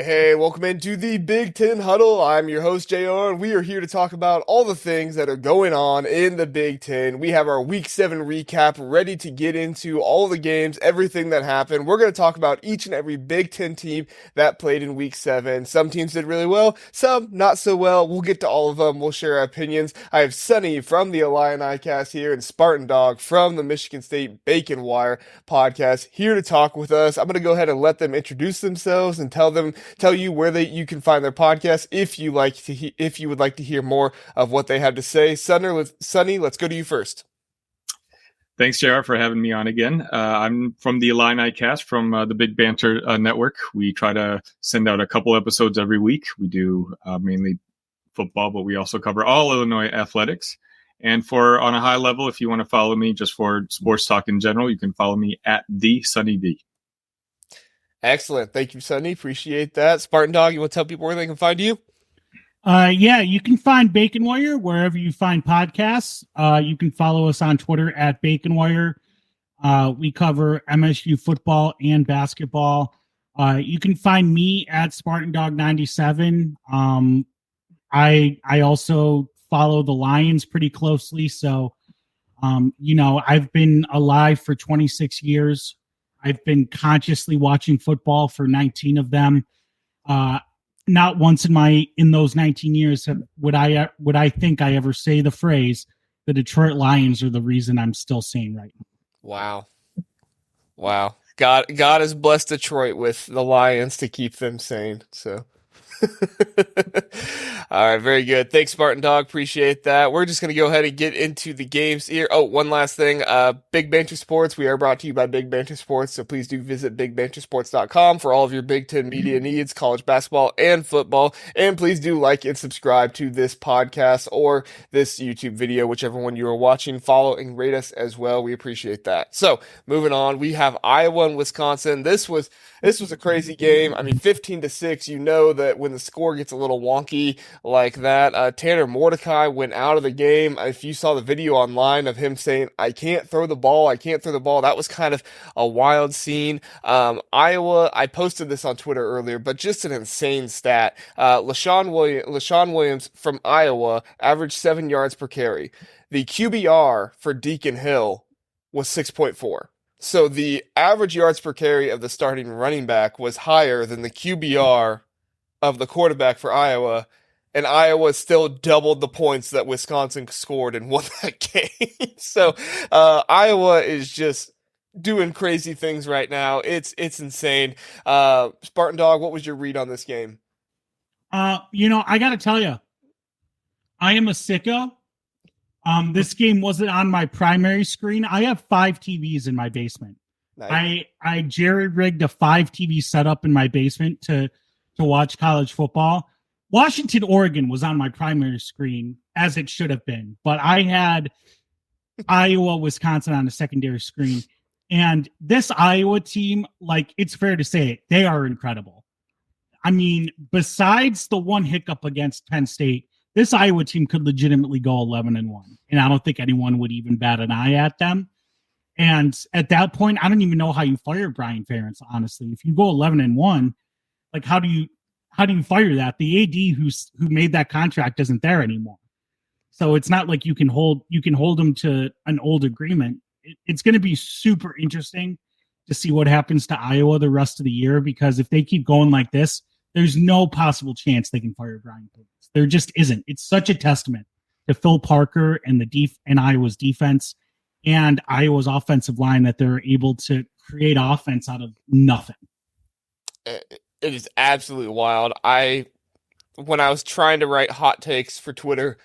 Hey, welcome into the Big Ten Huddle. I'm your host, JR, and we are here to talk about all the things that are going on in the Big Ten. We have our Week 7 recap ready to get into all the games, everything that happened. We're going to talk about each and every Big Ten team that played in Week 7. Some teams did really well, some not so well. We'll get to all of them. We'll share our opinions. I have Sonny from the Illini cast here and Spartan Dog from the Michigan State Bacon Wire podcast here to talk with us. I'm going to go ahead and let them introduce themselves and tell you where you can find their podcast if you would like to hear more of what they have to say. Sonny, let's go to you first. Thanks, JR, for having me on again. I'm from the Illini cast from the Big Banter Network. We try to send out a couple episodes every week. We do mainly football, but we also cover all Illinois athletics. And on a high level, if you want to follow me just for sports talk in general, you can follow me at the Sonny D. Excellent. Thank you, Sonny. Appreciate that. Spartan Dog, you want to tell people where they can find you? Yeah, you can find Bacon Wire wherever you find podcasts. You can follow us on Twitter at Bacon Wire. We cover MSU football and basketball. You can find me at Spartan Dog 97. I also follow the Lions pretty closely. So, I've been alive for 26 years. I've been consciously watching football for 19 of them. Not once in those 19 years would I think I ever say the phrase, the Detroit Lions are the reason I'm still sane right now. Wow. God has blessed Detroit with the Lions to keep them sane. So all right, very good. Thanks, Spartan Dog. Appreciate that. We're just going to go ahead and get into the games here. Oh, one last thing. Big Banter Sports. We are brought to you by Big Banter Sports, so please do visit bigbantersports.com for all of your Big Ten media needs, college basketball and football. And please do like and subscribe to this podcast or this YouTube video, whichever one you are watching. Follow and rate us as well. We appreciate that. So, moving on, we have Iowa and Wisconsin. This was a crazy game. I mean, 15-6. You know that when the score gets a little wonky like that, Tanner Mordecai went out of the game. If you saw the video online of him saying, I can't throw the ball, that was kind of a wild scene. Iowa, I posted this on Twitter earlier, but just an insane stat. LaShawn Williams from Iowa averaged 7 yards per carry. The QBR for Deacon Hill was 6.4. So the average yards per carry of the starting running back was higher than the QBR of the quarterback for Iowa, and Iowa still doubled the points that Wisconsin scored and won that game. So Iowa is just doing crazy things right now. It's insane. Spartan Dog, what was your read on this game? I got to tell you, I am a sicko. This game wasn't on my primary screen. I have 5 TVs in my basement. Nice. I jerry-rigged a 5 TV setup in my basement to watch college football. Washington, Oregon was on my primary screen, as it should have been. But I had Iowa, Wisconsin on the secondary screen. And this Iowa team, it's fair to say it, they are incredible. I mean, besides the one hiccup against Penn State, this Iowa team could legitimately go 11-1. And I don't think anyone would even bat an eye at them. And at that point, I don't even know how you fire Brian Ferentz, honestly. If you go 11-1, how do you fire that? The AD who made that contract isn't there anymore. So it's not like you can hold him to an old agreement. It's going to be super interesting to see what happens to Iowa the rest of the year, because if they keep going like this, there's no possible chance they can fire Brian Ferentz. There just isn't. It's such a testament to Phil Parker and and Iowa's defense and Iowa's offensive line that they're able to create offense out of nothing. It is absolutely wild. When I was trying to write hot takes for Twitter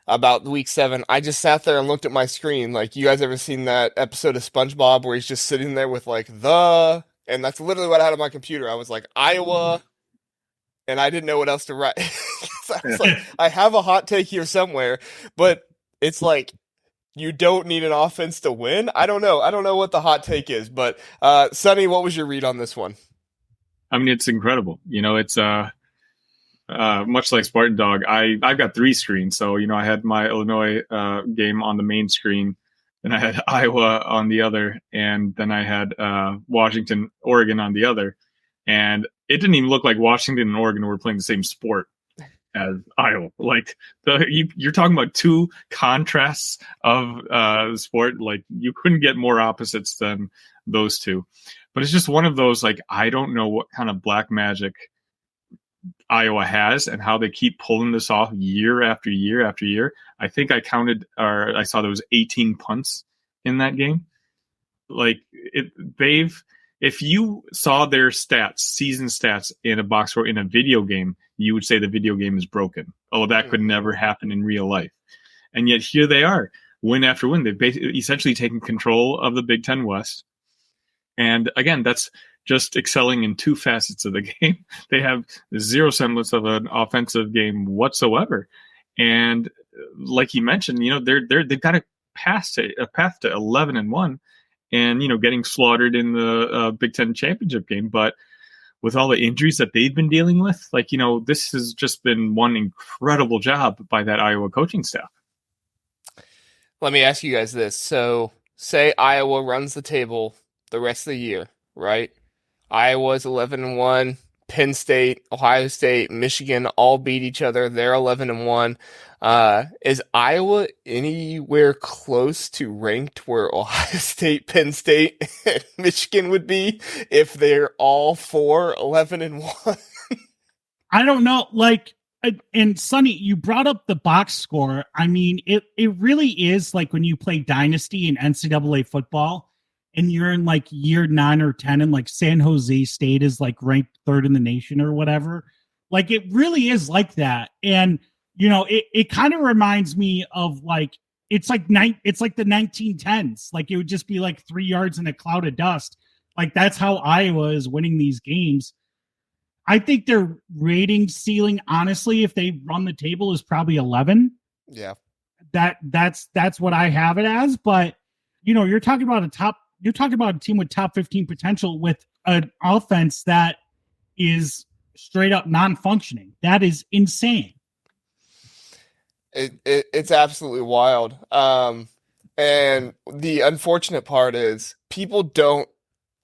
about Week 7, I just sat there and looked at my screen. You guys ever seen that episode of SpongeBob where he's just sitting there with and that's literally what I had on my computer. I was like, Iowa, and I didn't know what else to write. I was like, I have a hot take here somewhere, but it's you don't need an offense to win. I don't know what the hot take is, but Sonny, what was your read on this one? I mean, it's incredible. It's much like Spartan Dog. I've got 3 screens. So, I had my Illinois game on the main screen, then I had Iowa on the other, and then I had Washington, Oregon on the other. And it didn't even look like Washington and Oregon were playing the same sport as Iowa. Like you're talking about two contrasts of sport. Like you couldn't get more opposites than those two. But it's just one of those, like, I don't know what kind of black magic Iowa has and how they keep pulling this off year after year after year. I think I counted, or I saw there was 18 punts in that game. Like if you saw their stats, season stats in a box score in a video game, you would say the video game is broken. Oh, that could never happen in real life. And yet here they are, win after win. They've essentially taken control of the Big Ten West. And again, that's just excelling in two facets of the game. They have zero semblance of an offensive game whatsoever. And like you mentioned, they've got a path to 11-1, and getting slaughtered in the Big Ten championship game. But with all the injuries that they've been dealing with, this has just been one incredible job by that Iowa coaching staff. Let me ask you guys this. So say Iowa runs the table the rest of the year, right? Iowa's 11-1, Penn State, Ohio State, Michigan all beat each other. They're 11-1. Is Iowa anywhere close to ranked where Ohio State, Penn State, and Michigan would be if they're all 11-1? I don't know. And Sonny, you brought up the box score. I mean, it really is like when you play Dynasty in NCAA football, and you're in year 9 or 10, and San Jose State is ranked 3rd in the nation or whatever. It really is like that. And, it kind of reminds me of it's like the 1910s. It would just be 3 yards in a cloud of dust. That's how Iowa is winning these games. I think their rating ceiling, honestly, if they run the table, is probably 11. Yeah. That's what I have it as. But, you're talking about a team with top 15 potential with an offense that is straight up non-functioning. That is insane. It's absolutely wild. And the unfortunate part is people don't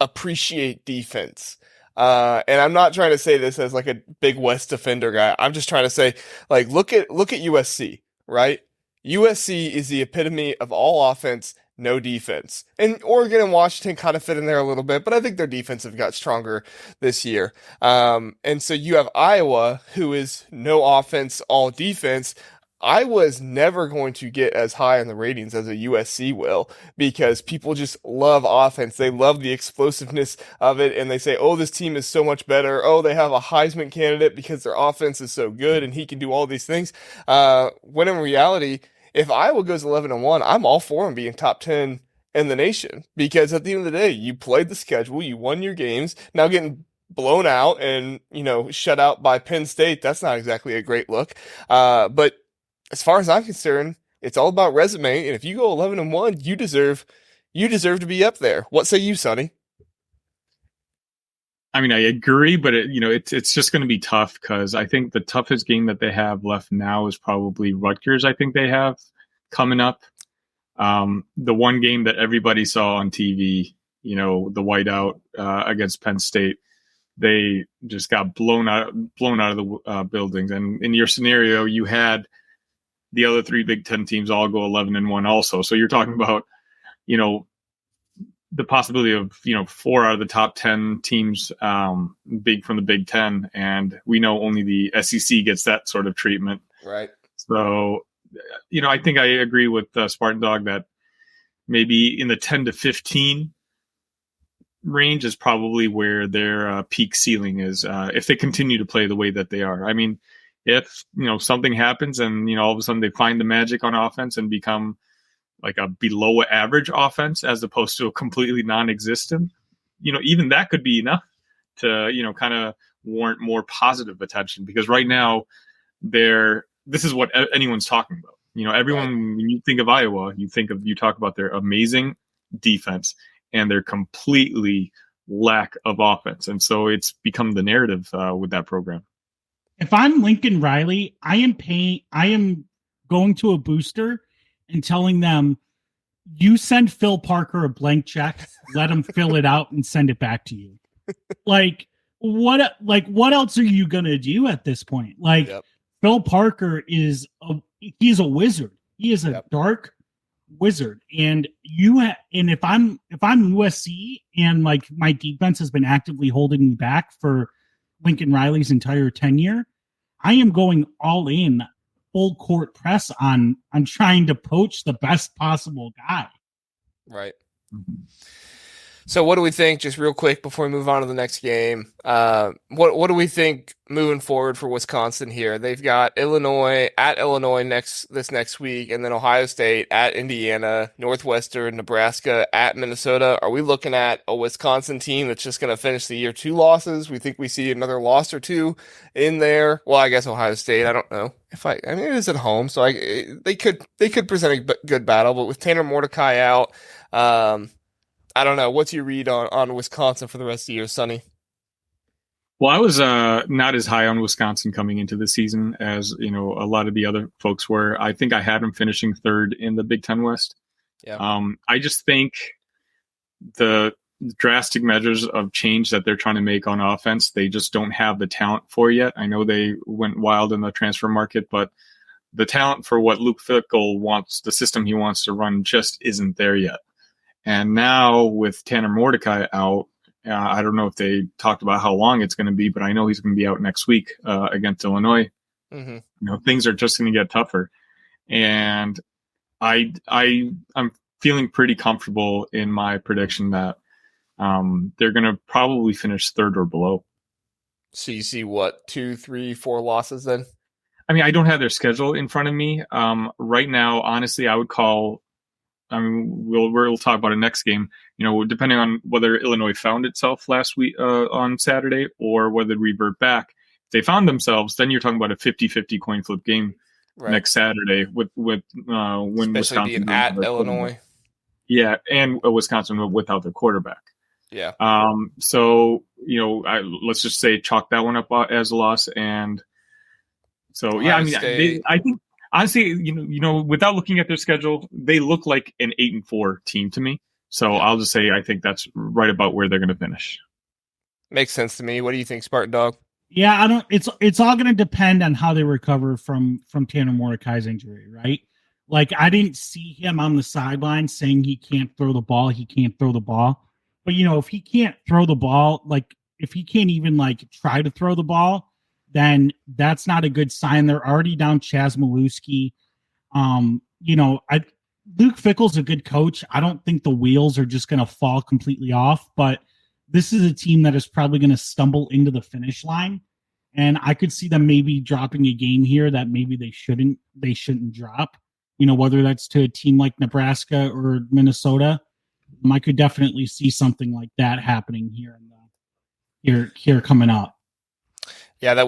appreciate defense. And I'm not trying to say this as a big West defender guy. I'm just trying to say, look at USC, right? USC is the epitome of all offense, no defense. And Oregon and Washington kind of fit in there a little bit, but I think their defense have got stronger this year. And so you have Iowa, who is no offense, all defense. Iowa is never going to get as high in the ratings as a USC will, because people just love offense. They love the explosiveness of it, and they say, oh, this team is so much better. Oh, they have a Heisman candidate because their offense is so good and he can do all these things. When in reality, if Iowa goes 11-1, I'm all for them being top 10 in the nation, because at the end of the day, you played the schedule, you won your games. Now getting blown out and, shut out by Penn State, that's not exactly a great look. But as far as I'm concerned, it's all about resume. And if you go 11-1, you deserve to be up there. What say you, Sonny? I mean, I agree, but it's just going to be tough, because I think the toughest game that they have left now is probably Rutgers. I think they have coming up. The one game that everybody saw on TV, the whiteout against Penn State, they just got blown out of the buildings. And in your scenario, you had the other 3 Big Ten teams all go 11-1 also. So you're talking about, the possibility of, 4 out of the top 10 teams big from the Big Ten. And we know only the SEC gets that sort of treatment. Right. So, I think I agree with Spartan Dog that maybe in the 10 to 15 range is probably where their peak ceiling is, if they continue to play the way that they are. I mean, if, something happens and, all of a sudden they find the magic on offense and become a below average offense as opposed to a completely non-existent, even that could be enough to, kind of warrant more positive attention, because right now this is what anyone's talking about. Everyone, when you think of Iowa, you talk about their amazing defense and their completely lack of offense. And so it's become the narrative with that program. If I'm Lincoln Riley, I am going to a booster and telling them, you send Phil Parker a blank check, let him fill it out and send it back to you. what else are you gonna do at this point? Like, Phil Parker he's a wizard. He is a dark wizard, and if I'm USC and like my defense has been actively holding me back for Lincoln Riley's entire tenure, I am going all in, full court press on trying to poach the best possible guy. Right. So what do we think, just real quick before we move on to the next game? What do we think moving forward for Wisconsin here? They've got Illinois this next week, and then Ohio State at Indiana, Northwestern, Nebraska at Minnesota. Are we looking at a Wisconsin team that's just going to finish the year 2 losses? We think we see another loss or 2 in there. Well, I guess Ohio State, I don't know. I mean, it is at home, so they could present a good battle, but with Tanner Mordecai out, I don't know. What's your read on Wisconsin for the rest of the year, Sonny? Well, I was not as high on Wisconsin coming into the season as, a lot of the other folks were. I think I had them finishing 3rd in the Big Ten West. Yeah. I just think the drastic measures of change that they're trying to make on offense, they just don't have the talent for yet. I know they went wild in the transfer market, but the talent for what Luke Fickell wants, the system he wants to run, just isn't there yet. And now with Tanner Mordecai out, I don't know if they talked about how long it's going to be, but I know he's going to be out next week against Illinois. Mm-hmm. Things are just going to get tougher. And I'm feeling pretty comfortable in my prediction that they're going to probably finish 3rd or below. So you see what, 2, 3, 4 losses then? I mean, I don't have their schedule in front of me. Right now, honestly, I would call. I mean, we'll talk about it next game. Depending on whether Illinois found itself last week on Saturday or whether they revert back. If they found themselves, then you're talking about a 50-50 coin flip game next Saturday with when especially Wisconsin being at Illinois. Yeah, and Wisconsin without their quarterback. Yeah. So let's just say chalk that one up as a loss, and so Ohio I mean, I think. Honestly, without looking at their schedule, they look like an 8-4 team to me. So I'll just say I think that's right about where they're going to finish. Makes sense to me. What do you think, Spartan Dog? Yeah, it's all going to depend on how they recover from Tanner Mordecai's injury, right? Like, I didn't see him on the sideline saying he can't throw the ball. But if he can't throw the ball, like if he can't even like try to throw the ball, then that's not a good sign. They're already down Chaz Maluski. Luke Fickell's a good coach. I don't think the wheels are just going to fall completely off, but this is a team that is probably going to stumble into the finish line. And I could see them maybe dropping a game here that maybe they shouldn't drop, whether that's to a team like Nebraska or Minnesota. I could definitely see something like that happening here coming up. Yeah, that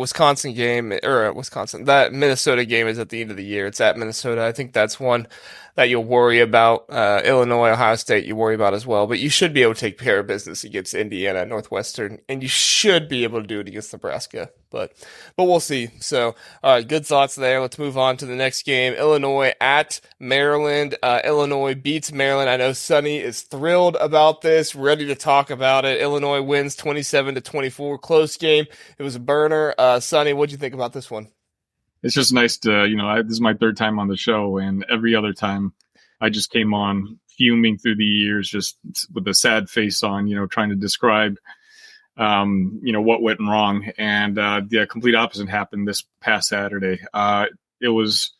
that Minnesota game is at the end of the year. It's at Minnesota. I think that's one that you'll worry about. Illinois, Ohio State, you worry about as well. But you should be able to take care of business against Indiana, Northwestern, and you should be able to do it against Nebraska. But we'll see. So, all right, good thoughts there. Let's move on to the next game. Illinois at Maryland. Illinois beats Maryland. I know Sonny is thrilled about this, ready to talk about it. Illinois wins 27-24. Close game. It was a burner. Sonny, what'd you think about this one? It's just nice to, this is my 3rd time on the show, and every other time I just came on fuming through the years, just with a sad face on, trying to describe what went wrong. And the complete opposite happened this past Saturday. It was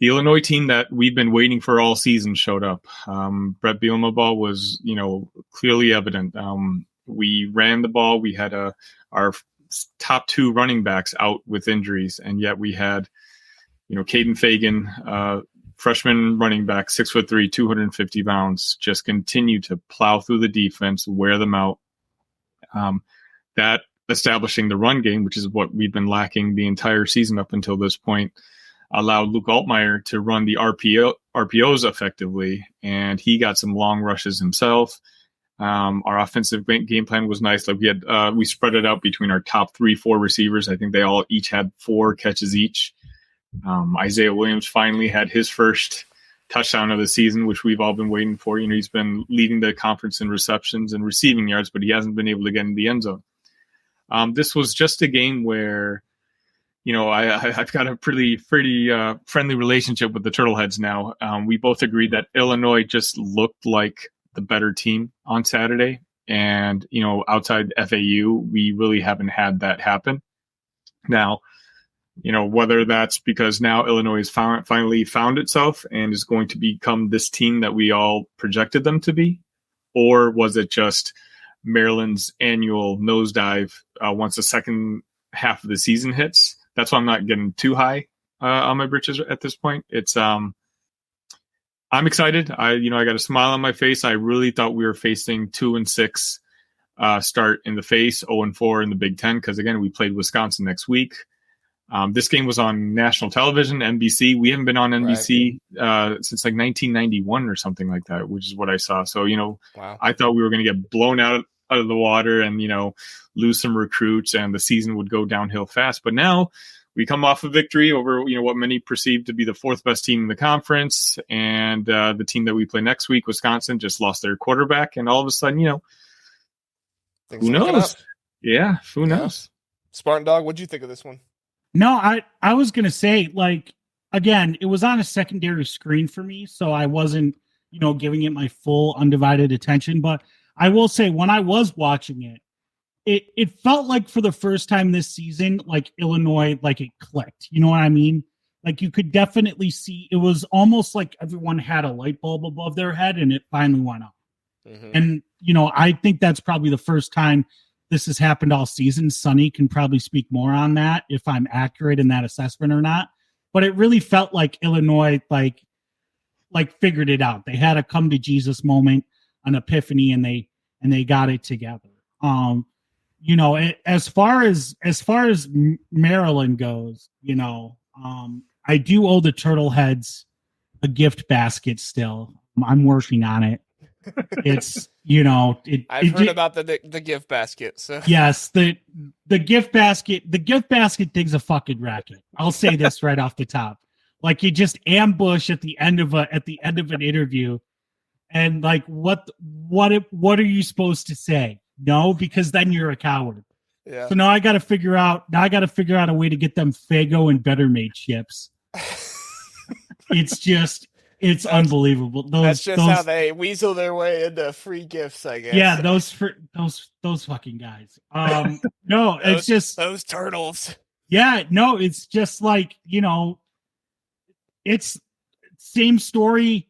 the Illinois team that we've been waiting for all season showed up. Brett Bielema ball was, clearly evident. We ran the ball. We had our top 2 running backs out with injuries, and yet we had, Caden Fagan, freshman running back, 6'3", 250 pounds, just continue to plow through the defense, wear them out. That establishing the run game, which is what we've been lacking the entire season up until this point, allowed Luke Altmaier to run the RPOs effectively, and he got some long rushes himself. Our offensive game plan was nice. Like we spread it out between our top 3-4 receivers. I think they all each had 4 catches each. Isaiah Williams finally had his first touchdown of the season, which we've all been waiting for. He's been leading the conference in receptions and receiving yards, but he hasn't been able to get in the end zone. This was just a game where, I've got a pretty friendly relationship with the Turtleheads now. We both agreed that Illinois just looked like the better team on Saturday. And, outside FAU, we really haven't had that happen. Now, whether that's because now Illinois has finally found itself and is going to become this team that we all projected them to be, or was it just Maryland's annual nosedive once the second half of the season hits? That's why I'm not getting too high on my britches at this point. It's I'm excited. I got a smile on my face. I really thought we were facing 2-6 start in the face, 0-4 in the Big Ten, because again we played Wisconsin next week. This game was on national television, NBC. We haven't been on NBC since like 1991 or something like that, which is what I saw. So, wow. I thought we were going to get blown out of the water and, lose some recruits and the season would go downhill fast. But now we come off a victory over, what many perceive to be the fourth best team in the conference. And the team that we play next week, Wisconsin, just lost their quarterback. And all of a sudden, who knows? Yeah, who knows? Spartan Dog, what'd you think of this one? No, I was going to say, again, it was on a secondary screen for me, so I wasn't, giving it my full undivided attention. But I will say, when I was watching it, it felt like for the first time this season, like Illinois, like it clicked. You know what I mean? Like you could definitely see, it was almost like everyone had a light bulb above their head and it finally went off. Mm-hmm. And, I think that's probably the first time this has happened all season. Sonny can probably speak more on that if I'm accurate in that assessment or not. But it really felt like Illinois like figured it out. They had a come to Jesus moment, an epiphany, and they got it together. As far as Maryland goes, I do owe the Turtleheads a gift basket still. I'm working on it. It's I've heard about the gift basket. So yes, the gift basket thing's a fucking racket. I'll say this right off the top. Like you just ambush at the end of an interview, and like what are you supposed to say? No, because then you're a coward. Yeah. So now I got to figure out a way to get them Faygo and Better Made chips. It's unbelievable. That's just how they weasel their way into free gifts, I guess. Yeah, those fucking guys. No, it's just those turtles. Yeah, no, it's just like, it's same story,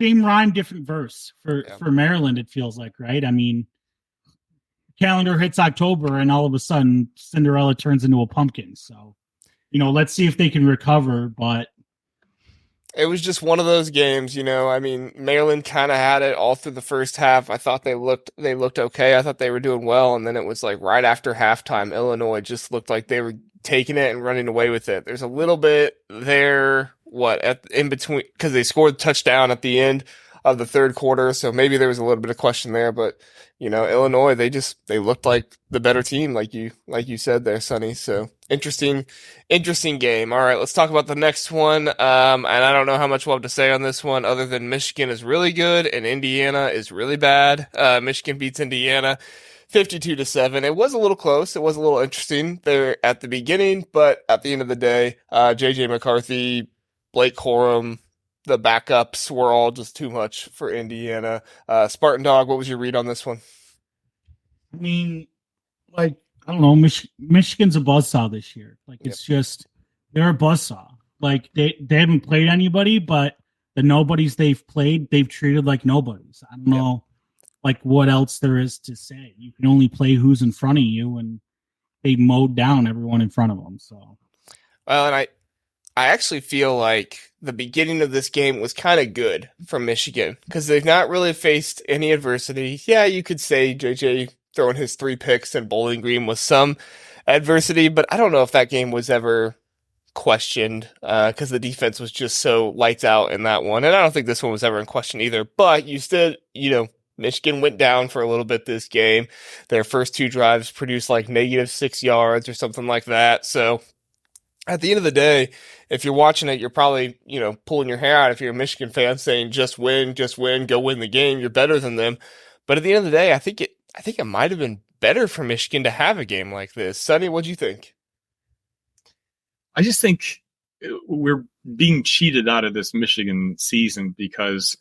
same rhyme, different verse for Maryland, it feels like, right? I mean, calendar hits October and all of a sudden Cinderella turns into a pumpkin. So, let's see if they can recover, but it was just one of those games, I mean, Maryland kind of had it all through the first half. I thought they looked okay. I thought they were doing well. And then it was like right after halftime, Illinois just looked like they were taking it and running away with it. There's a little bit there, in between, because they scored a touchdown at the end of the third quarter. So maybe there was a little bit of question there, but Illinois, they looked like the better team, like you said there, Sonny. So interesting game. All right, let's talk about the next one. And I don't know how much we'll have to say on this one, other than Michigan is really good and Indiana is really bad. Michigan beats Indiana 52-7. It was a little close. It was a little interesting there at the beginning, but at the end of the day, JJ McCarthy, Blake Corum, the backups were all just too much for Indiana. Spartan Dog, what was your read on this one? I mean, I don't know. Michigan's a buzzsaw this year. It's just, they're a buzzsaw. They haven't played anybody, but the nobodies they've played, they've treated like nobodies. I don't know, what else there is to say. You can only play who's in front of you, and they mowed down everyone in front of them. So, well, and I actually feel like the beginning of this game was kind of good for Michigan because they've not really faced any adversity. Yeah, you could say JJ throwing his 3 picks in Bowling Green was some adversity, but I don't know if that game was ever questioned because the defense was just so lights out in that one. And I don't think this one was ever in question either, but you still, Michigan went down for a little bit this game. Their first 2 drives produced like -6 yards or something like that. So at the end of the day, if you're watching it, you're probably, pulling your hair out if you're a Michigan fan saying, just win, go win the game. You're better than them. But at the end of the day, I think it might have been better for Michigan to have a game like this. Sonny, what'd you think? I just think we're being cheated out of this Michigan season because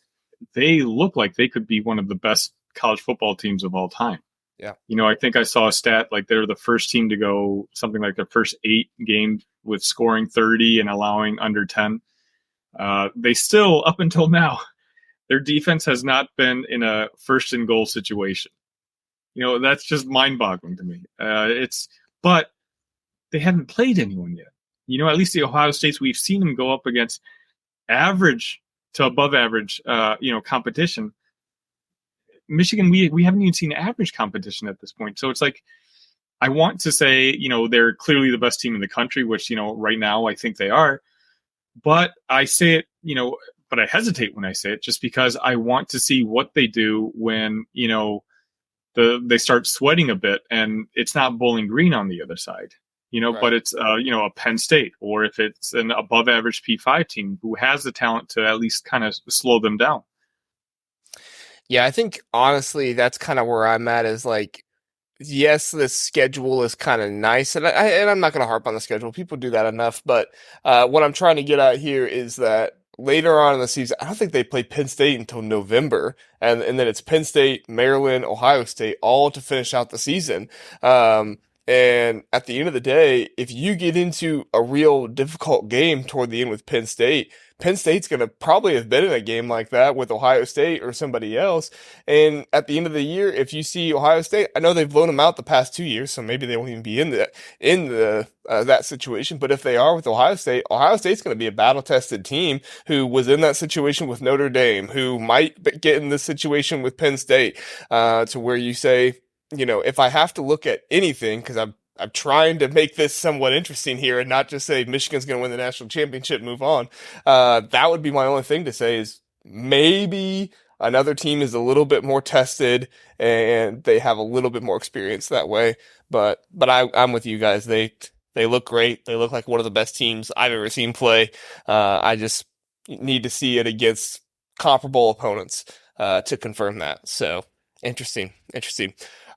they look like they could be one of the best college football teams of all time. Yeah. I think I saw a stat like they're the first team to go something like their first 8 games with scoring 30 and allowing under 10. They still, up until now, their defense has not been in a first and goal situation. That's just mind-boggling to me. But they haven't played anyone yet. At least the Ohio States, we've seen them go up against average to above average, competition. Michigan, we haven't even seen average competition at this point. So it's like, I want to say, they're clearly the best team in the country, which, right now I think they are. But I say it, but I hesitate when I say it just because I want to see what they do when, they start sweating a bit and it's not Bowling Green on the other side, right. But it's, a Penn State, or if it's an above average P5 team who has the talent to at least kind of slow them down. Yeah, I think honestly, that's kind of where I'm at is like, yes, this schedule is kind of nice, and I'm not going to harp on the schedule. People do that enough, but what I'm trying to get at here is that later on in the season, I don't think they play Penn State until November, and then it's Penn State, Maryland, Ohio State, all to finish out the season. And at the end of the day, if you get into a real difficult game toward the end with Penn State's going to probably have been in a game like that with Ohio State or somebody else. And at the end of the year, if you see Ohio State, I know they've blown them out the past 2 years, so maybe they won't even be in that situation. But if they are with Ohio State's going to be a battle-tested team who was in that situation with Notre Dame, who might get in this situation with Penn State, to where you say, if I have to look at anything, because I'm trying to make this somewhat interesting here and not just say Michigan's going to win the national championship, move on. That would be my only thing to say is maybe another team is a little bit more tested and they have a little bit more experience that way. But I'm with you guys. They look great. They look like one of the best teams I've ever seen play. I just need to see it against comparable opponents to confirm that. So interesting.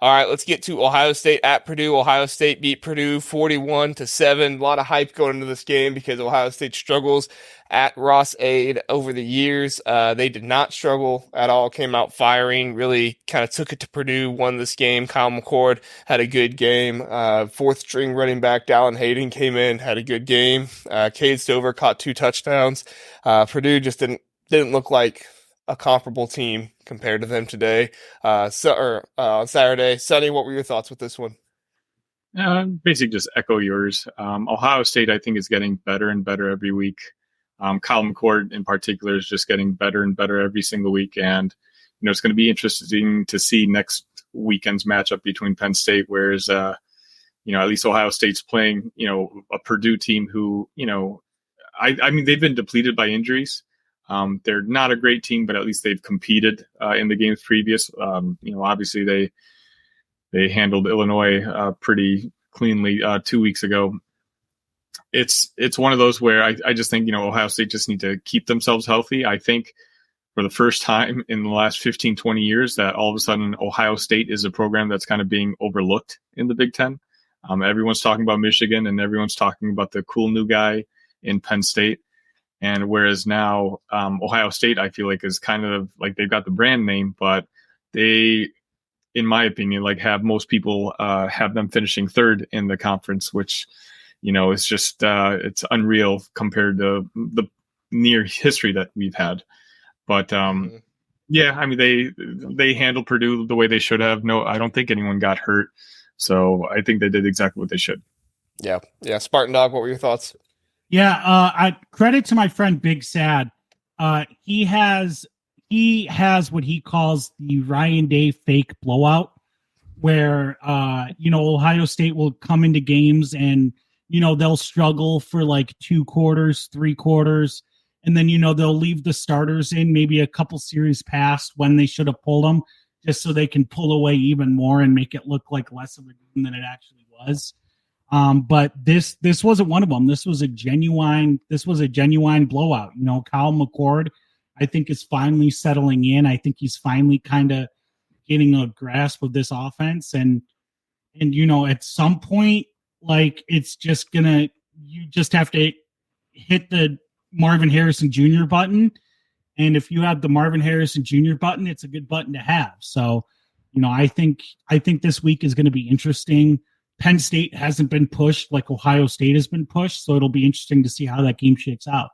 All right, let's get to Ohio State at Purdue. Ohio State beat Purdue 41-7. A lot of hype going into this game because Ohio State struggles at Ross-Ade over the years. They did not struggle at all, came out firing, really kind of took it to Purdue, won this game. Kyle McCord had a good game. Fourth string running back Dallin Hayden came in, had a good game. Cade Stover caught 2 touchdowns. Purdue just didn't look like a comparable team compared to them today. On Saturday. Sonny, what were your thoughts with this one? Basically just echo yours. Ohio State, I think, is getting better and better every week. Kyle McCord in particular is just getting better and better every single week. And, it's going to be interesting to see next weekend's matchup between Penn State, whereas, at least Ohio State's playing, a Purdue team who, I mean, they've been depleted by injuries. They're not a great team, but at least they've competed in the games previous. Obviously they handled Illinois pretty cleanly 2 weeks ago. It's one of those where I just think, Ohio State just need to keep themselves healthy. I think for the first time in the last 15, 20 years that all of a sudden Ohio State is a program that's kind of being overlooked in the Big Ten. Everyone's talking about Michigan and everyone's talking about the cool new guy in Penn State. And whereas now Ohio State, I feel like, is kind of like they've got the brand name, but they, in my opinion, like have most people have them finishing third in the conference, which, is just it's unreal compared to the near history that we've had. But yeah, I mean, they handled Purdue the way they should have. No, I don't think anyone got hurt. So I think they did exactly what they should. Yeah. Spartan Dog, what were your thoughts? Yeah, I credit to my friend Big Sad. He has what he calls the Ryan Day fake blowout, where Ohio State will come into games and they'll struggle for like 2 quarters, 3 quarters, and then they'll leave the starters in maybe a couple series past when they should have pulled them, just so they can pull away even more and make it look like less of a game than it actually was. But this wasn't one of them. This was a genuine blowout. Kyle McCord, I think, is finally settling in. I think he's finally kind of getting a grasp of this offense. And, And, at some point, like, it's just you just have to hit the Marvin Harrison Jr. button. And if you have the Marvin Harrison Jr. button, it's a good button to have. So, I think this week is going to be interesting. Penn State hasn't been pushed like Ohio State has been pushed. So it'll be interesting to see how that game shakes out.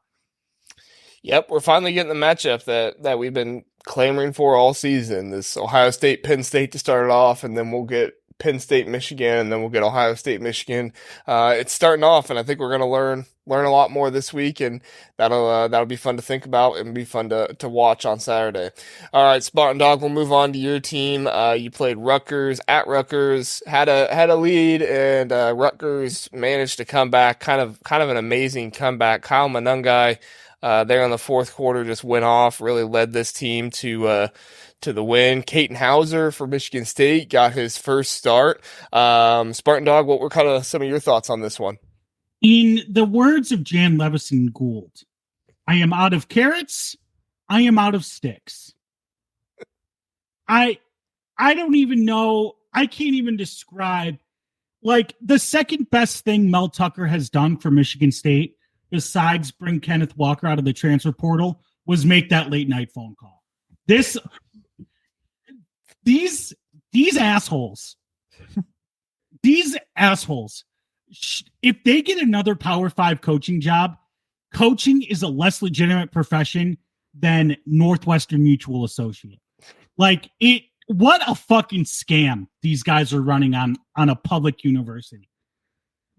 Yep, we're finally getting the matchup that we've been clamoring for all season. This Ohio State, Penn State to start it off, and then we'll get Penn State, Michigan, and then we'll get Ohio State, Michigan. It's starting off, and I think we're going to learn a lot more this week, and that'll be fun to think about and be fun to watch on Saturday. All right, Spartan Dog, we'll move on to your team. You played Rutgers at Rutgers, had a lead, and Rutgers managed to come back. Kind of an amazing comeback. Kyle Monungai there in the fourth quarter just went off, really led this team to the win. Caton Hauser for Michigan State got his first start. Spartan Dog, what were kind of some of your thoughts on this one? In the words of Jan Levison Gould, I am out of carrots. I am out of sticks. I don't even know. I can't even describe, like, the second best thing Mel Tucker has done for Michigan State, besides bring Kenneth Walker out of the transfer portal, was make that late night phone call. These assholes, if they get another Power 5 coaching job, coaching is a less legitimate profession than Northwestern Mutual Associate. Like, what a fucking scam these guys are running on a public university.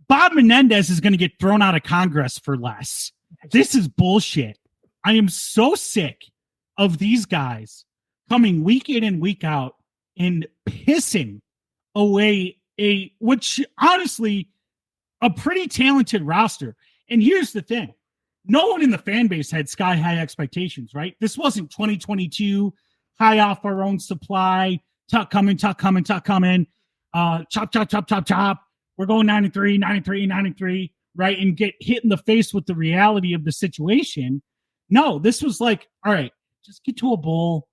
Bob Menendez is going to get thrown out of Congress for less. This is bullshit. I am so sick of these guys coming week in and week out and pissing away which honestly, a pretty talented roster. And here's the thing. No one in the fan base had sky high expectations, right? This wasn't 2022, high off our own supply, tuck coming, chop, chop, chop. We're going 9-3, right? And get hit in the face with the reality of the situation. No, this was like, all right, just get to a bowl,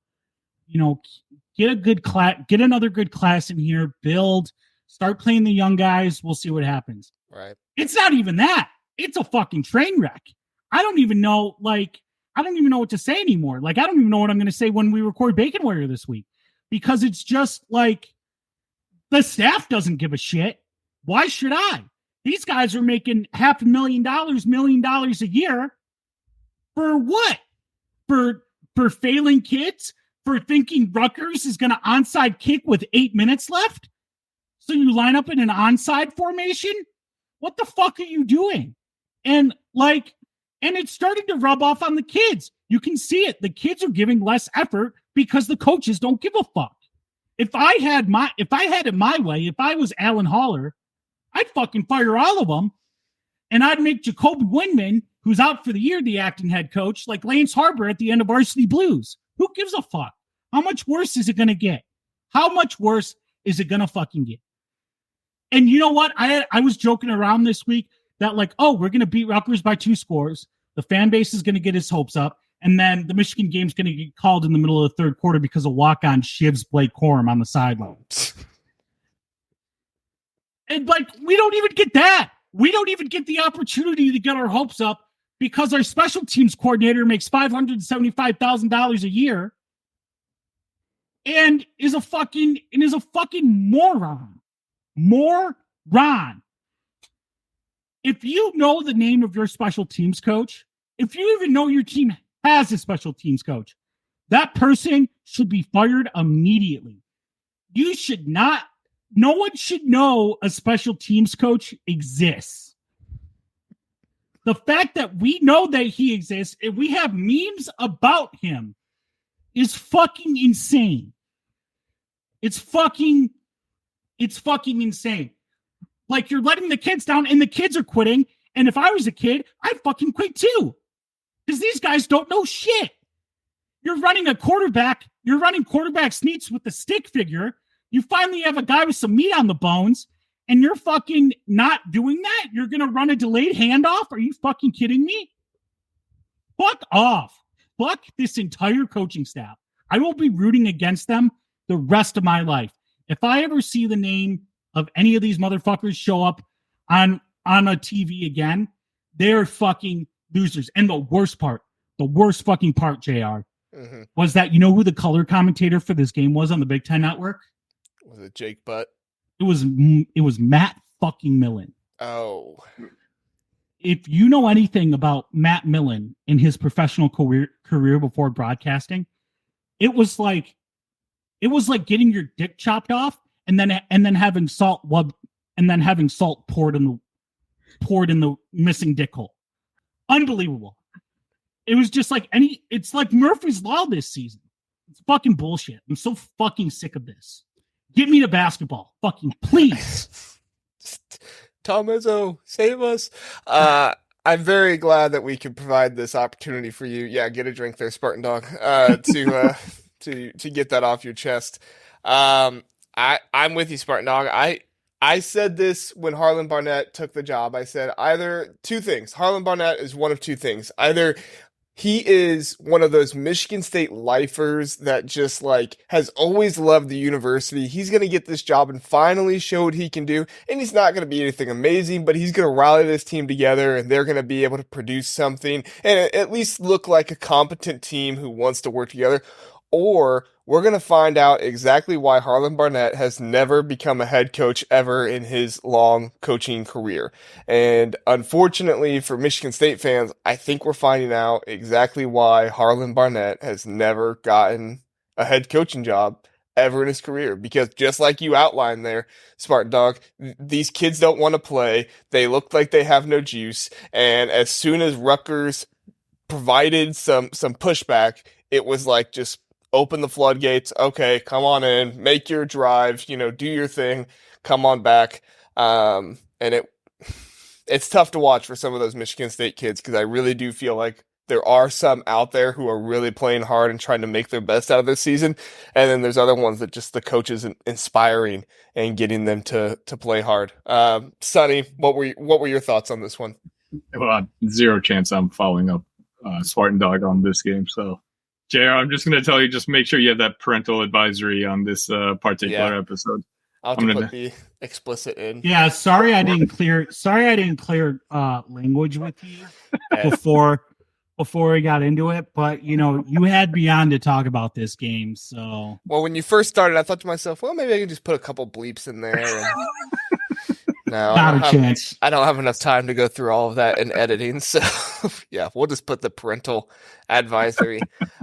get a good class, get another good class in here, build, start playing the young guys. We'll see what happens. Right. It's not even that. It's a fucking train wreck. I don't even know what to say anymore. Like, I don't even know what I'm going to say when we record Bacon Warrior this week, because it's just like the staff doesn't give a shit. Why should I? These guys are making $500,000, $1 million a year. For what? For failing kids? For thinking Rutgers is going to onside kick with 8 minutes left? So you line up in an onside formation? What the fuck are you doing? And it's starting to rub off on the kids. You can see it. The kids are giving less effort because the coaches don't give a fuck. If I had it my way, if I was Alan Haller, I'd fucking fire all of them, and I'd make Jacoby Windman, who's out for the year, the acting head coach, like Lance Harbor at the end of Varsity Blues. Who gives a fuck? How much worse is it going to get? How much worse is it going to fucking get? And you know what? I was joking around this week that, like, oh, we're going to beat Rutgers by 2 scores. The fan base is going to get his hopes up. And then the Michigan game's going to get called in the middle of the third quarter because of walk-on Shiv's Blake Corum on the sideline. And, like, we don't even get that. We don't even get the opportunity to get our hopes up because our special teams coordinator makes $575,000 a year and is a fucking moron. Moron. If you know the name of your special teams coach, if you even know your team has a special teams coach, that person should be fired immediately. You should not. No one should know a special teams coach exists. The fact that we know that he exists and we have memes about him is fucking insane. It's fucking insane. Like, you're letting the kids down and the kids are quitting. And if I was a kid, I'd fucking quit too. Because these guys don't know shit. You're running quarterback sneaks with the stick figure. You finally have a guy with some meat on the bones, and you're fucking not doing that? You're going to run a delayed handoff? Are you fucking kidding me? Fuck off. Fuck this entire coaching staff. I will be rooting against them the rest of my life. If I ever see the name of any of these motherfuckers show up on a TV again, they're fucking losers. And the worst fucking part, JR, was that, you know who the color commentator for this game was on the Big Ten Network? Was it Jake Butt? It was Matt fucking Millen. Oh. If you know anything about Matt Millen in his professional career before broadcasting, it was like getting your dick chopped off and then having salt poured in the missing dick hole. Unbelievable. It was just like it's like Murphy's Law this season. It's fucking bullshit. I'm so fucking sick of this. Get me to basketball. Fucking please. Tom Izzo, save us. I'm very glad that we could provide this opportunity for you. Yeah, get a drink there, Spartan Dog, to get that off your chest. I'm with you, Spartan Dog. I said this when Harlan Barnett took the job. I said either two things. Harlan Barnett is one of two things. Either he is one of those Michigan State lifers that just like has always loved the university. He's going to get this job and finally show what he can do. And he's not going to be anything amazing, but he's going to rally this team together and they're going to be able to produce something and at least look like a competent team who wants to work together. Or we're going to find out exactly why Harlan Barnett has never become a head coach ever in his long coaching career. And unfortunately for Michigan State fans, I think we're finding out exactly why Harlan Barnett has never gotten a head coaching job ever in his career. Because just like you outlined there, Spartan Dog, these kids don't want to play. They look like they have no juice. And as soon as Rutgers provided some pushback, it was like just open the floodgates. Okay, come on in, make your drive, do your thing, come on back. And it's tough to watch for some of those Michigan State kids because I really do feel like there are some out there who are really playing hard and trying to make their best out of this season. And then there's other ones that just the coach is inspiring and getting them to play hard. Sonny, what were your thoughts on this one? Well, zero chance I'm following up Spartan Dog on this game, so JR, I'm just going to tell you, just make sure you have that parental advisory on this particular episode. I'll put the explicit in. Yeah, sorry I didn't clear language with you before we got into it, but you had me on to talk about this game, so. Well, when you first started, I thought to myself, well, maybe I can just put a couple bleeps in there. And... No, not a chance. I don't have enough time to go through all of that in editing. So, yeah, we'll just put the parental advisory.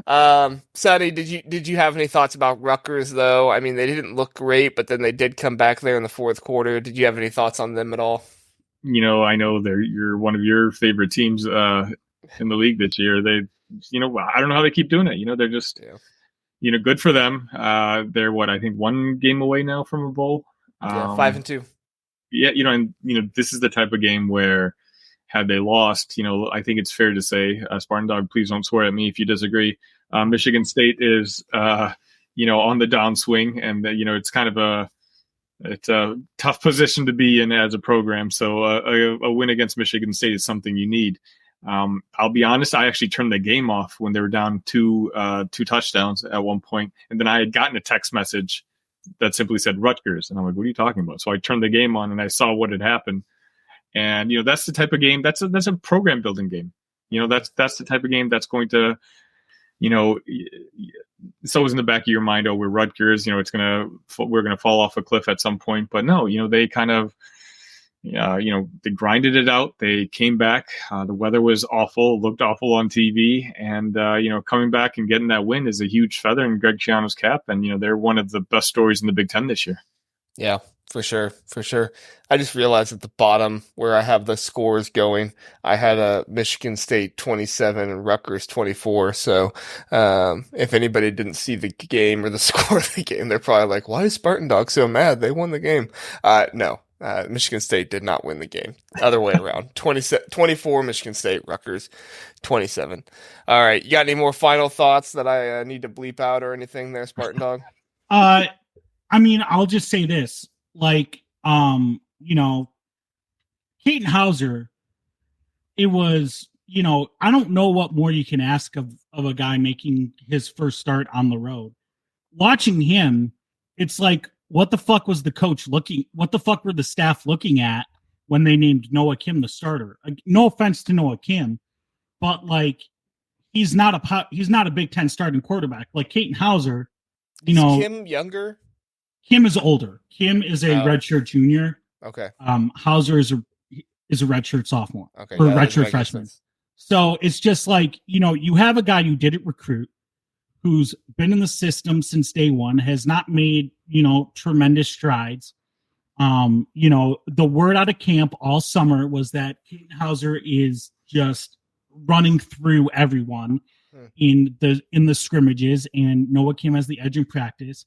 Sonny, did you have any thoughts about Rutgers, though? I mean, they didn't look great, but then they did come back there in the fourth quarter. Did you have any thoughts on them at all? I know you're one of your favorite teams in the league this year. They, I don't know how they keep doing it. They're just, good for them. They're I think one game away now from a bowl. 5-2. Yeah, this is the type of game where had they lost, I think it's fair to say, Spartan Dog, please don't swear at me if you disagree. Michigan State is, on the downswing, and it's kind of it's a tough position to be in as a program. So a win against Michigan State is something you need. I'll be honest, I actually turned the game off when they were down two touchdowns at one point, and then I had gotten a text message that simply said Rutgers. And I'm like, what are you talking about? So I turned the game on and I saw what had happened. And, that's the type of game that's a program building game. That's the type of game that's going to, it's always in the back of your mind. Oh, we're Rutgers, we're going to fall off a cliff at some point, but no, they kind of, they grinded it out. They came back. The weather was awful, looked awful on TV. And, coming back and getting that win is a huge feather in Greg Schiano's cap. And, they're one of the best stories in the Big Ten this year. Yeah, for sure. I just realized at the bottom where I have the scores going, I had a Michigan State 27 and Rutgers 24. So if anybody didn't see the game or the score of the game, they're probably like, why is Spartan Dog so mad? They won the game. No. Michigan State did not win the game. Other way around. 24 Michigan State, Rutgers 27. All right. You got any more final thoughts that I need to bleep out or anything there, Spartan Dog? I'll just say this. Katin Hauser, it was, I don't know what more you can ask of a guy making his first start on the road. Watching him, it's like, what the fuck was the coach looking? What the fuck were the staff looking at when they named Noah Kim the starter? No offense to Noah Kim, but like he's not a Big Ten starting quarterback like Katin Hauser. Is Kim younger? Kim is older. Kim is a redshirt junior. Okay. Hauser is a redshirt sophomore. Okay. Or redshirt freshman. So it's just like, you have a guy who didn't recruit, who's been in the system since day one, has not made, tremendous strides. The word out of camp all summer was that Katin Hauser is just running through everyone in the scrimmages, and Noah Kim has the edge in practice.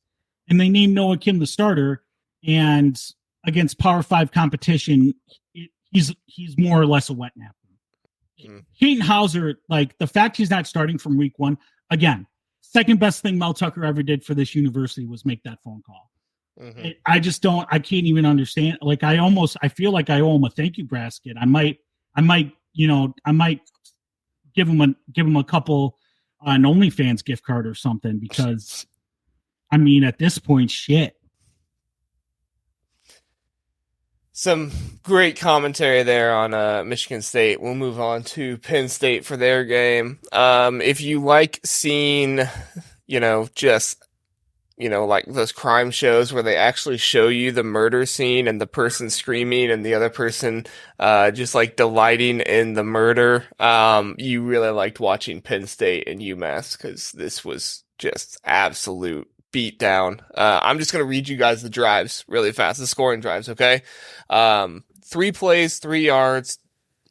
And they named Noah Kim the starter, and against Power 5 competition, he's more or less a wet napkin. Katin Hauser, like the fact he's not starting from week one, again, second best thing Mel Tucker ever did for this university was make that phone call. Mm-hmm. I can't even understand. Like I feel like I owe him a thank you basket. I might give him a couple an OnlyFans gift card or something, because I mean, at this point, shit. Some great commentary there on Michigan State. We'll move on to Penn State for their game. If you like seeing, like those crime shows where they actually show you the murder scene and the person screaming and the other person just like delighting in the murder, you really liked watching Penn State and UMass, because this was just absolute beat down. I'm just going to read you guys the drives really fast, the scoring drives, okay? 3 plays, 3 yards.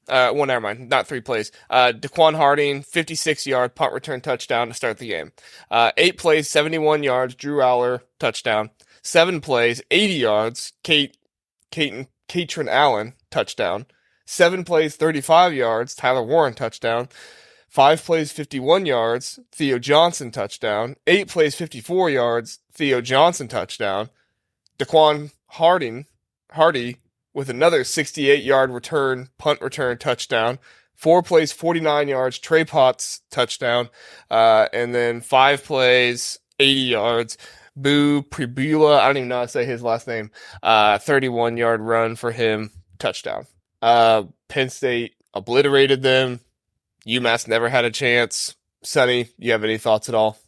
Well, never mind, not 3 plays. Daquan Harding, 56-yard punt return touchdown to start the game. 8 plays, 71 yards, Drew Allar, touchdown. 7 plays, 80 yards, Katrin Allen, touchdown. 7 plays, 35 yards, Tyler Warren, touchdown. 5 plays, 51 yards, Theo Johnson, touchdown. 8 plays, 54 yards, Theo Johnson, touchdown. Daquan Hardy with another 68-yard punt return touchdown. 4 plays, 49 yards, Trey Potts, touchdown. And then 5 plays, 80 yards, Boo Pribula, I don't even know how to say his last name, 31-yard run for him, touchdown. Penn State obliterated them. UMass never had a chance. Sonny, you have any thoughts at all?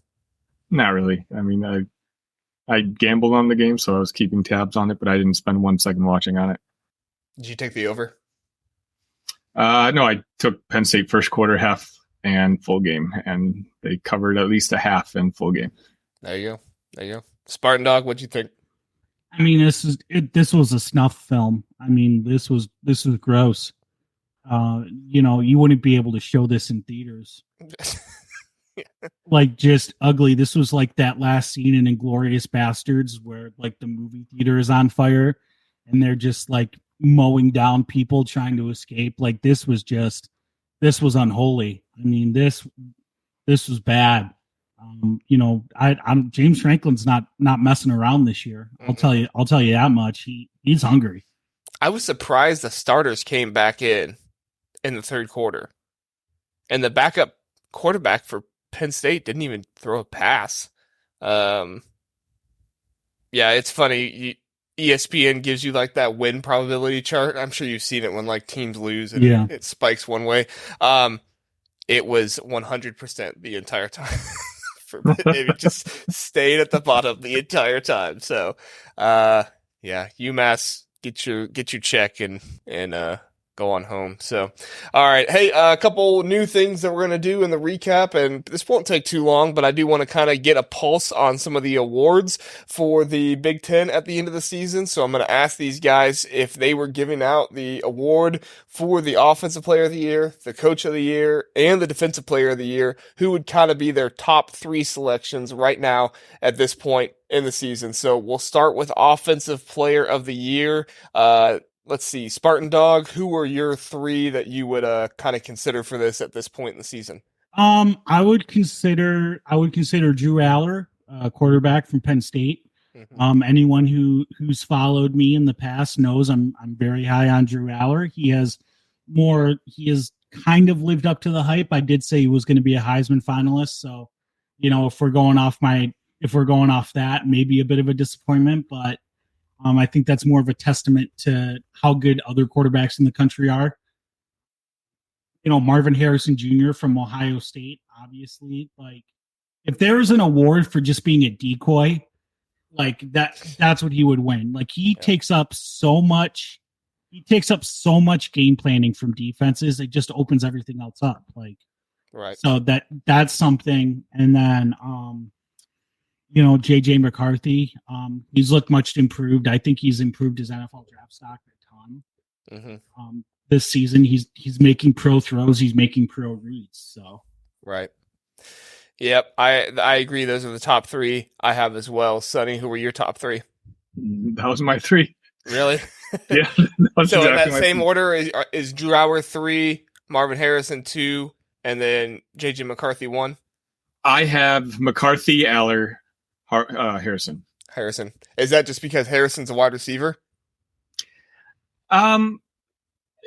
Not really. I mean, I gambled on the game, so I was keeping tabs on it, but I didn't spend 1 second watching on it. Did you take the over? No, I took Penn State first quarter, half, and full game, and they covered at least a half and full game. There you go. Spartan Dog, what'd you think? I mean, this was a snuff film. I mean, this was gross. You wouldn't be able to show this in theaters. Like, just ugly. This was like that last scene in Inglourious Bastards where like the movie theater is on fire and they're just like mowing down people trying to escape. Like this was unholy. I mean, this was bad. I'm James Franklin's not messing around this year. Mm-hmm. I'll tell you that much. He's hungry. I was surprised the starters came back in the third quarter, and the backup quarterback for Penn State didn't even throw a pass. Yeah, it's funny. ESPN gives you like that win probability chart. I'm sure you've seen it when like teams lose and it spikes one way. It was 100% the entire time. It just stayed at the bottom the entire time. So, UMass, get your check and go on home. So, all right. Hey, a couple new things that we're going to do in the recap, and this won't take too long, but I do want to kind of get a pulse on some of the awards for the Big Ten at the end of the season. So I'm going to ask these guys if they were giving out the award for the Offensive Player of the Year, the Coach of the Year, and the Defensive Player of the Year, who would kind of be their top 3 selections right now at this point in the season. So we'll start with Offensive Player of the Year. Let's see, Spartan Dog, who were your 3 that you would kind of consider for this at this point in the season? I would consider Drew Allar, quarterback from Penn State. Mm-hmm. Anyone who's followed me in the past knows I'm very high on Drew Allar. He has kind of lived up to the hype. I did say he was going to be a Heisman finalist, so if we're going off my if we're going off that, maybe a bit of a disappointment, but I think that's more of a testament to how good other quarterbacks in the country are. Marvin Harrison Jr. from Ohio State, obviously, like if there's an award for just being a decoy, like that's what he would win. Like he takes up so much game planning from defenses. It just opens everything else up. Like, right. So that's something. And then, JJ McCarthy, he's looked much improved. I think he's improved his NFL draft stock a ton. Mm-hmm. This season, he's making pro throws. He's making pro reads. So, right. Yep. I agree. Those are the top three I have as well. Sonny, who were your top three? That was my three. Really? Yeah. So exactly in that same three. order is Drew Allar 3, Marvin Harrison 2, and then JJ McCarthy 1? I have McCarthy, Allar, Harrison. Harrison. Is that just because Harrison's a wide receiver?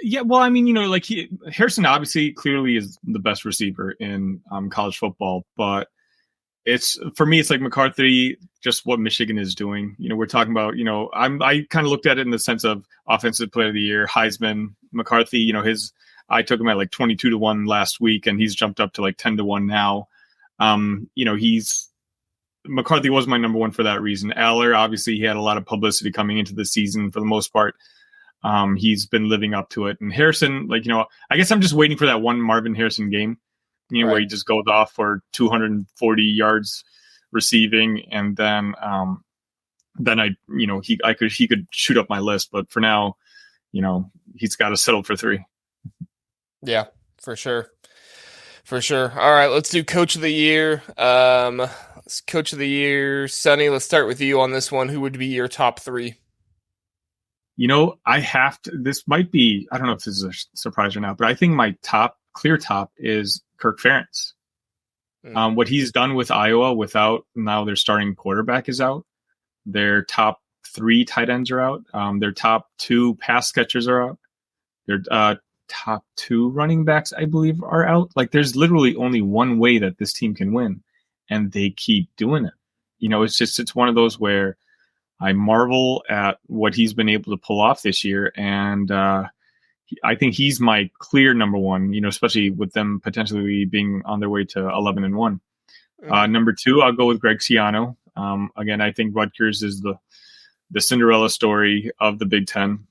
Yeah, well, I mean, Harrison obviously clearly is the best receiver in college football, but for me, it's like McCarthy, just what Michigan is doing. We're talking about, I kind of looked at it in the sense of offensive player of the year, Heisman, McCarthy, I took him at like 22-1 last week and he's jumped up to like 10-1 now. McCarthy was my number one for that reason. Allar, obviously he had a lot of publicity coming into the season for the most part. He's been living up to it. And Harrison, I guess I'm just waiting for that one Marvin Harrison game, right, where he just goes off for 240 yards receiving. And then he could shoot up my list, but for now, he's got to settle for 3. Yeah, for sure. For sure. All right, let's do Coach of the Year. Coach of the Year, Sonny, let's start with you on this one. Who would be your top 3? I have to, this might be, I don't know if this is a surprise or not, but I think my clear top is Kirk Ferentz. What he's done with Iowa without now their starting quarterback is out. Their top 3 tight ends are out. Their top 2 pass catchers are out. Their top 2 running backs, I believe, are out. Like there's literally only one way that this team can win, and they keep doing it. It's one of those where I marvel at what he's been able to pull off this year. And I think he's my clear number one, especially with them potentially being on their way to 11-1. Mm-hmm. Number 2, I'll go with Greg Schiano. Again, I think Rutgers is the Cinderella story of the Big Ten.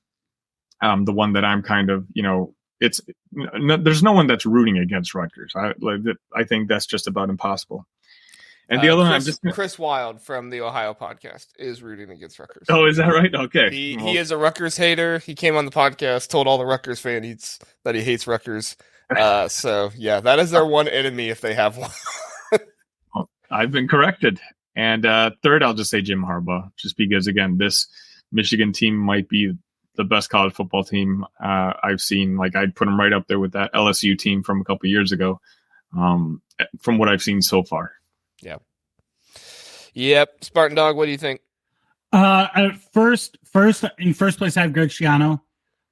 The one that I'm kind of, there's no one that's rooting against Rutgers. I think that's just about impossible. And the other one, Chris Wilde from the Ohio podcast is rooting against Rutgers. Oh, is that right? Okay. He is a Rutgers hater. He came on the podcast, told all the Rutgers fans that he hates Rutgers. So yeah, that is their one enemy if they have one. Well, I've been corrected. And third, I'll just say Jim Harbaugh, just because again, this Michigan team might be the best college football team I've seen. Like I'd put them right up there with that LSU team from a couple of years ago. From what I've seen so far. Yeah. Yep. Spartan Dog, what do you think? First place, I have Greg Schiano.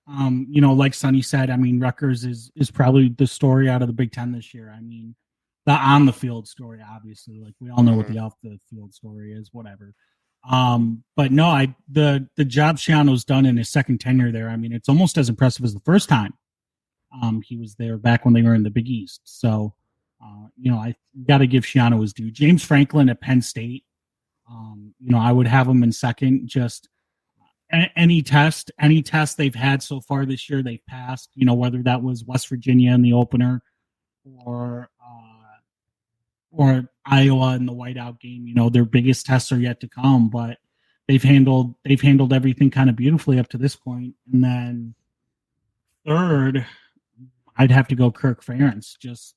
Like Sonny said, I mean, Rutgers is probably the story out of the Big Ten this year. I mean, the on the field story, obviously, like we all know what the off the field story is, whatever. But no, the job Schiano's done in his second tenure there. I mean, it's almost as impressive as the first time. He was there back when they were in the Big East. So, I got to give Schiano his due. James Franklin at Penn State. I would have him in second. Just any test they've had so far this year, they've passed. Whether that was West Virginia in the opener or Iowa in the whiteout game. Their biggest tests are yet to come, but they've handled everything kind of beautifully up to this point. And then third, I'd have to go Kirk Ferentz. Just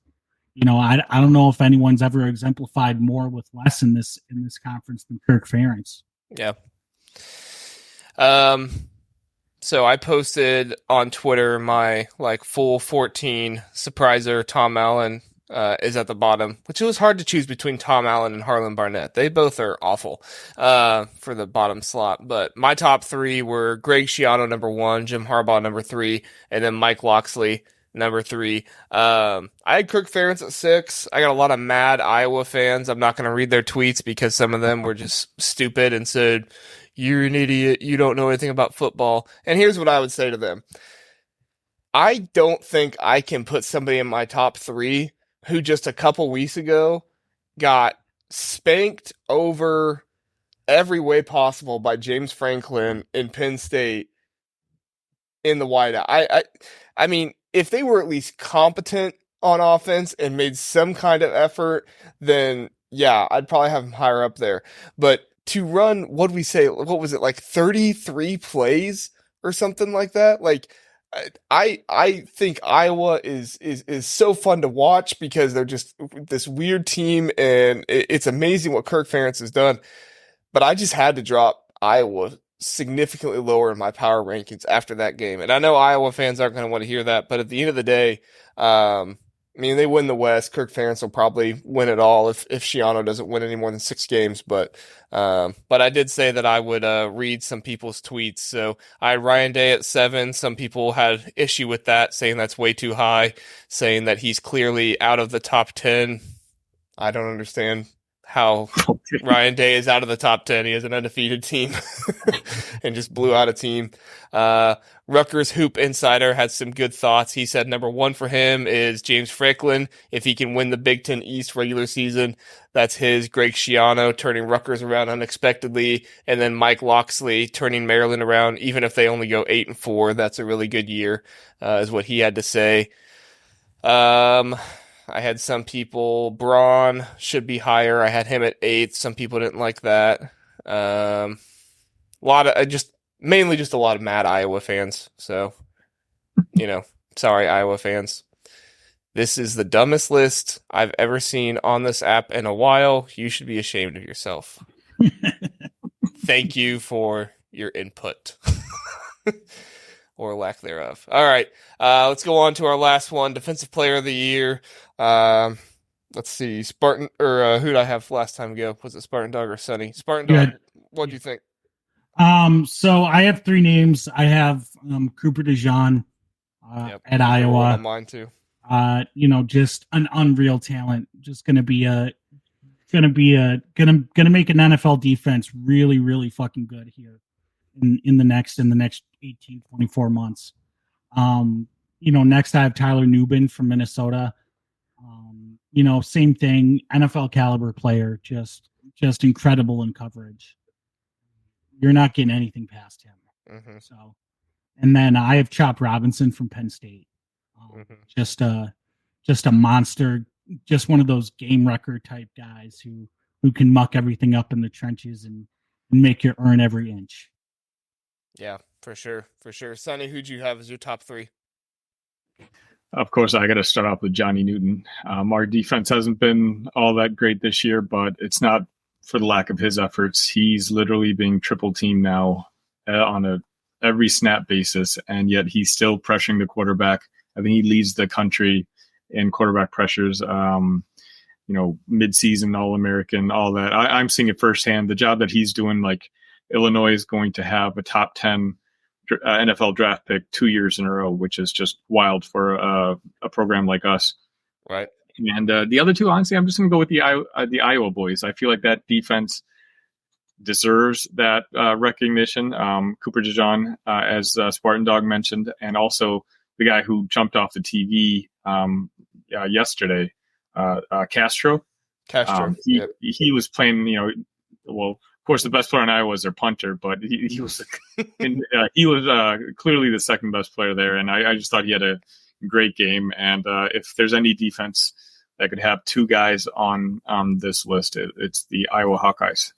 I don't know if anyone's ever exemplified more with less in this conference than Kirk Ferentz. Yeah. So I posted on Twitter my full 14 surpriser. Tom Allen is at the bottom, which it was hard to choose between Tom Allen and Harlan Barnett. They both are awful for the bottom slot. But my top 3 were Greg Schiano number 1, Jim Harbaugh number 3, and then Mike Locksley number 3. I had Kirk Ferentz at 6. I got a lot of mad Iowa fans. I'm not going to read their tweets because some of them were just stupid and said, "You're an idiot. You don't know anything about football." And here's what I would say to them. I don't think I can put somebody in my top 3 who just a couple weeks ago got spanked over every way possible by James Franklin in Penn State in the wideout. I mean, if they were at least competent on offense and made some kind of effort, then yeah, I'd probably have them higher up there. But to run, what was it, like 33 plays or something like that? Like, I think Iowa is so fun to watch because they're just this weird team, and it's amazing what Kirk Ferentz has done. But I just had to drop Iowa significantly lower in my power rankings after that game. And I know Iowa fans aren't going to want to hear that, but at the end of the day, I mean, they win the West. Kirk Ferentz will probably win it all if Schiano doesn't win any more than 6 games. But I did say that I would read some people's tweets. So I had Ryan Day at 7. Some people had issue with that, saying that's way too high, saying that he's clearly out of the top 10. I don't understand how Ryan Day is out of the top 10. He has an undefeated team and just blew out a team. Rutgers Hoop Insider had some good thoughts. He said number 1 for him is James Franklin. If he can win the Big Ten East regular season, that's his. Greg Schiano turning Rutgers around unexpectedly. And then Mike Locksley turning Maryland around, even if they only go 8-4. That's a really good year, is what he had to say. I had some people, Braun should be higher. I had him at 8. Some people didn't like that. A lot of mainly a lot of mad Iowa fans. So, sorry, Iowa fans. This is the dumbest list I've ever seen on this app in a while. You should be ashamed of yourself. Thank you for your input. Or lack thereof. All right, let's go on to our last one, Defensive Player of the Year. Let's see, Spartan, or who did I have last time ago? Was it Spartan Dog or Sonny? Spartan Dog, what do you think? So I have 3 names. I have Cooper DeJean at Iowa. Mine too. Just an unreal talent. Just gonna make an NFL defense really, really fucking good here in the next 18, 24 months. Next I have Tyler Nubin from Minnesota. Same thing, NFL caliber player, just incredible in coverage. You're not getting anything past him. Mm-hmm. So, and then I have Chop Robinson from Penn State. Just a monster, just one of those game record type guys who can muck everything up in the trenches and make you earn every inch. Yeah, for sure. Sonny, who'd you have as your top 3? Of course, I got to start off with Johnny Newton. Our defense hasn't been all that great this year, but it's not for the lack of his efforts. He's literally being triple teamed now on every snap basis, and yet he's still pressuring the quarterback. I think he leads the country in quarterback pressures. Mid-season All-American, all that. I'm seeing it firsthand. The job that he's doing, like Illinois is going to have a top 10 NFL draft pick 2 years in a row, which is just wild for a program like us. Right. And the other 2, honestly, I'm just going to go with the Iowa boys. I feel like that defense deserves that recognition. Cooper DeJean, as Spartan Dog mentioned, and also the guy who jumped off the TV yesterday, Castro. He was playing, of course, the best player in Iowa is their punter, but he was clearly the second best player there, and I just thought he had a great game. And if there's any defense that could have 2 guys on this list, it's the Iowa Hawkeyes.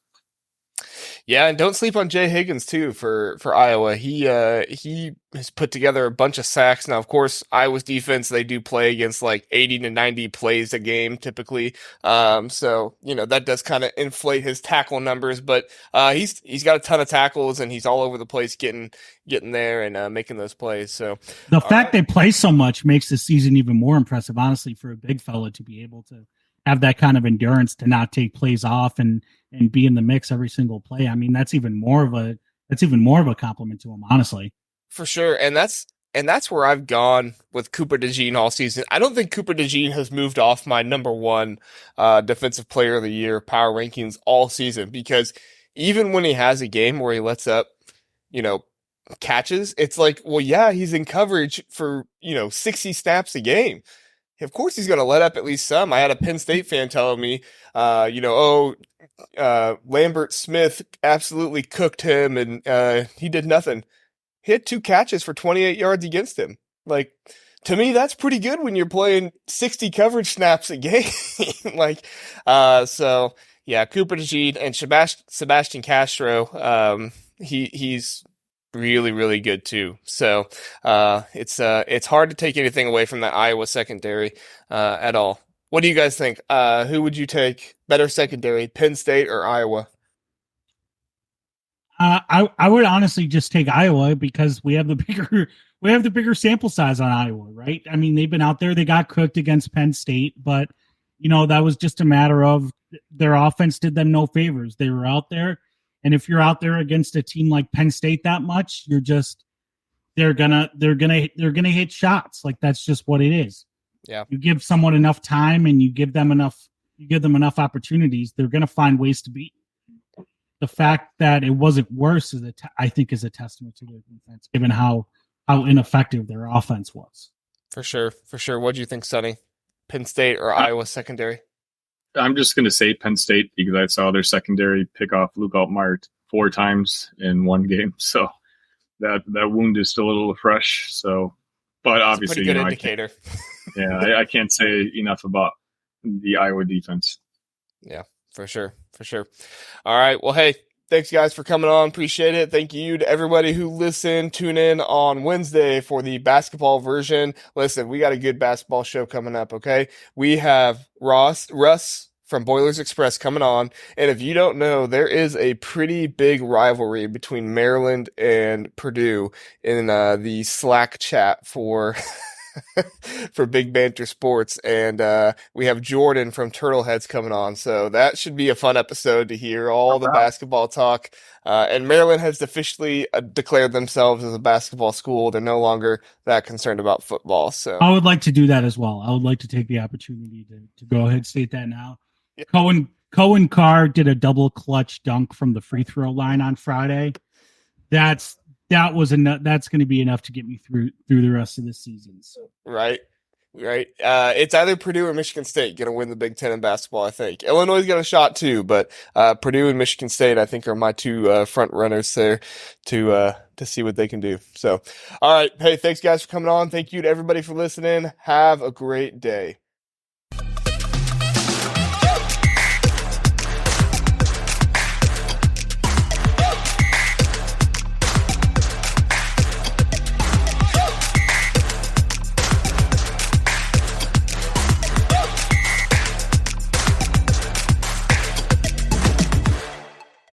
Yeah, and don't sleep on Jay Higgins too for Iowa. He has put together a bunch of sacks. Now, of course, Iowa's defense, they do play against like 80 to 90 plays a game typically. So that does kind of inflate his tackle numbers, but he's got a ton of tackles and he's all over the place getting there and making those plays. So the fact they play so much makes this season even more impressive, honestly, for a big fella to be able to have that kind of endurance to not take plays off and be in the mix every single play. I mean, that's even more of a compliment to him, honestly. For sure. And that's And that's where I've gone with Cooper DeJean all season. I don't think Cooper DeJean has moved off my number one defensive player of the year power rankings all season, because even when he has a game where he lets up, catches, it's like, well, yeah, he's in coverage for, 60 snaps a game. Of course he's going to let up at least some. I had a Penn State fan telling me, Lambert Smith absolutely cooked him and he did nothing. He had 2 catches for 28 yards against him. Like, to me, that's pretty good when you're playing 60 coverage snaps a game. So yeah, Cooper DeJean and Sebastian Castro, he's really, really good too. So it's hard to take anything away from that Iowa secondary at all. What do you guys think? Who would you take better secondary, Penn State or Iowa? I would honestly just take Iowa because we have the bigger sample size on Iowa, right? I mean, they've been out there, they got cooked against Penn State, but that was just a matter of their offense did them no favors. They were out there, and if you're out there against a team like Penn State that much, they're gonna hit shots. Like, that's just what it is. Yeah. You give someone enough time and you give them enough opportunities, they're gonna find ways to beat. The fact that it wasn't worse I think is a testament to their defense, given how ineffective their offense was. For sure. What do you think, Sonny? Penn State or Iowa secondary? I'm just going to say Penn State because I saw their secondary pick off Luke Altmaier 4 times in one game. So that wound is still a little fresh. So, but obviously, it's a pretty good indicator. I can't say enough about the Iowa defense. Yeah, for sure. All right. Well, hey, thanks guys for coming on. Appreciate it. Thank you to everybody who listened. Tune in on Wednesday for the basketball version. Listen, we got a good basketball show coming up. Okay. We have Russ from Boilers Express coming on. And if you don't know, there is a pretty big rivalry between Maryland and Purdue in the Slack chat for Big Banter Sports, and we have Jordan from Turtleheads coming on, so that should be a fun episode to hear all the basketball talk. And Maryland has officially declared themselves as a basketball school. They're no longer that concerned about football. So I would like to do that as well. I would like to take the opportunity to go ahead and state that now. Yeah. Cohen Carr did a double clutch dunk from the free throw line on Friday. That's enough. That's going to be enough to get me through the rest of the season. So. Right. It's either Purdue or Michigan State going to win the Big Ten in basketball, I think. Illinois got a shot too, but Purdue and Michigan State, I think, are my 2 front runners there to see what they can do. So, all right. Hey, thanks guys for coming on. Thank you to everybody for listening. Have a great day.